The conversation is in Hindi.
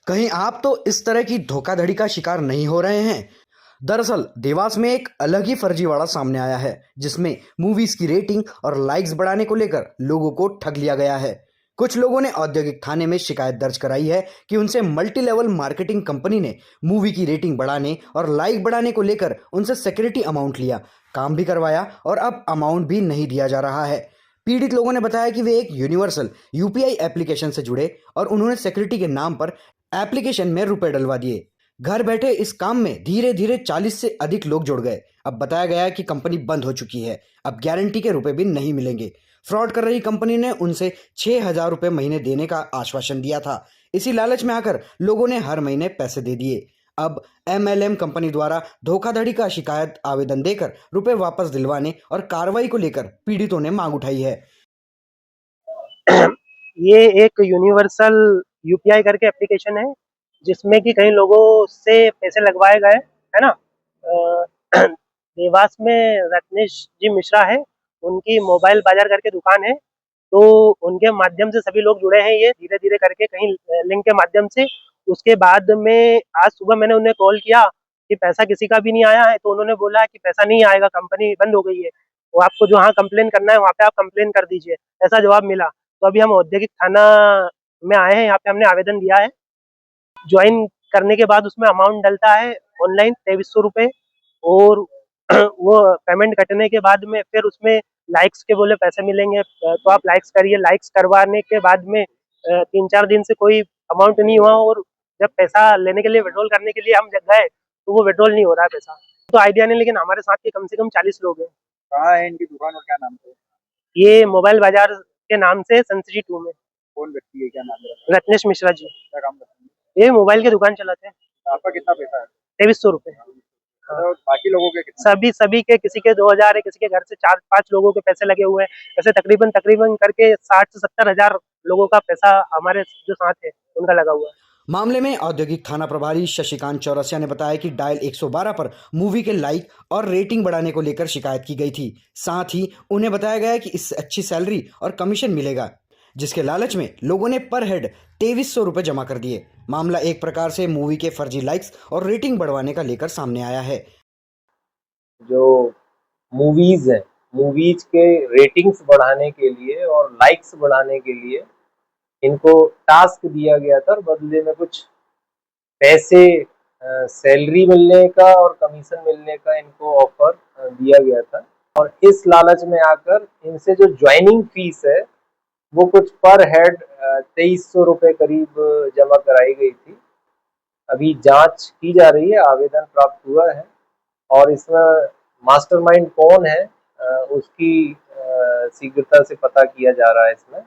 कहीं आप तो इस तरह की धोखाधड़ी का शिकार नहीं हो रहे हैं? दरअसल देवास में एक अलग ही फर्जीवाड़ा सामने आया है, जिसमें मूवीज की रेटिंग और लाइक्स बढ़ाने को लेकर लोगों को ठग लिया गया है। कुछ लोगों ने औद्योगिक थाने में शिकायत दर्ज कराई है कि उनसे मल्टी लेवल मार्केटिंग कंपनी ने मूवी की रेटिंग बढ़ाने और लाइक बढ़ाने को लेकर उनसे सिक्योरिटी अमाउंट लिया, काम भी करवाया और अब अमाउंट भी नहीं दिया जा रहा है। पीड़ित लोगों ने बताया कि वे एक यूनिवर्सल यूपीआई एप्लीकेशन से जुड़े और उन्होंने सिक्योरिटी के नाम पर एप्लीकेशन में रुपए डलवा दिए। घर बैठे इस काम में धीरे धीरे 40 से अधिक लोग जुड़ गए। अब बताया गया है कि कंपनी बंद हो चुकी है, अब गारंटी के रुपए भी नहीं मिलेंगे। फ्रॉड कर रही कंपनी ने उनसे 6,000 रुपए महीने देने का आश्वासन दिया था। इसी लालच में आकर लोगों ने हर महीने पैसे दे दिए। अब एमएलएम कंपनी द्वारा धोखाधड़ी का शिकायत आवेदन देकर रुपए वापस दिलवाने और कार्रवाई को लेकर पीड़ितों ने मांग उठाई है। ये एक यूनिवर्सल यूपीआई करके एप्लीकेशन है, जिसमें कि कई लोगों से पैसे लगवाए गए, है ना। देवास में रत्नेश जी मिश्रा है, उनकी मोबाइल बाजार करके दुकान है। तो उनके माध्यम से सभी लोग जुड़े हैं, ये धीरे धीरे करके कहीं लिंक के माध्यम से। उसके बाद में आज सुबह मैंने उन्हें कॉल किया कि पैसा किसी का भी नहीं आया है, तो उन्होंने बोला कि पैसा नहीं आएगा, कंपनी बंद हो गई है, वो आपको जहाँ कंप्लेन करना है वहाँ पे आप कंप्लेन कर दीजिए, ऐसा जवाब मिला। तो अभी हम औद्योगिक थाना में आए हैं, यहाँ पे हमने आवेदन दिया है। ज्वाइन करने के बाद उसमें अमाउंट डलता है ऑनलाइन 2300 रुपये, और वो पेमेंट कटने के बाद में फिर उसमें लाइक्स के बोले पैसे मिलेंगे, तो आप लाइक्स करिए। लाइक्स करवाने के बाद में 3-4 दिन से कोई अमाउंट नहीं हुआ, और जब पैसा लेने के लिए विड्रॉल करने के लिए हम जब गए तो वो विड्रॉल नहीं हो रहा है पैसा। तो आइडिया नहीं, लेकिन हमारे साथ के कम से कम 40 लोग हैं। कहाँ है इनकी दुकान और क्या नाम से? ये मोबाइल बाजार के नाम से सनसिटी 2 में। कौन व्यक्ति है, क्या नाम है? रत्नेश मिश्रा जी, क्या काम करते हैं? ये मोबाइल की दुकान चलाते हैं। आपका कितना पैसा है? 2300 रुपये। तो बाकी लोगों के कितना? सभी के, किसी के 2000 है, किसी के घर से 4-5 लोगों के पैसे लगे हुए हैं। ऐसे तकरीबन तकरीबन करके 60 से 70 हजार लोगों का पैसा हमारे जो साथ है उनका लगा हुआ है। मामले में औद्योगिक थाना प्रभारी शशिकांत चौरसिया ने बताया कि डायल 112 पर मूवी के लाइक और रेटिंग बढ़ाने को लेकर शिकायत की गई थी। साथ ही उन्हें बताया गया कि इससे अच्छी सैलरी और कमीशन मिलेगा, जिसके लालच में लोगों ने पर हेड 2300 रुपये जमा कर दिए। मामला एक प्रकार से मूवी के फर्जी लाइक्स और रेटिंग बढ़वाने का लेकर सामने आया है। जो मूवीज है, मूवीज के रेटिंग्स बढ़ाने के लिए और लाइक्स बढ़ाने के लिए इनको टास्क दिया गया था, और बदले में कुछ पैसे, सैलरी मिलने का और कमीशन मिलने का इनको ऑफर दिया गया था। और इस लालच में आकर इनसे जो ज्वाइनिंग फीस है वो कुछ पर हेड 2300 रुपये करीब जमा कराई गई थी। अभी जांच की जा रही है, आवेदन प्राप्त हुआ है, और इसमें मास्टरमाइंड कौन है उसकी शीघ्रता से पता किया जा रहा है इसमें।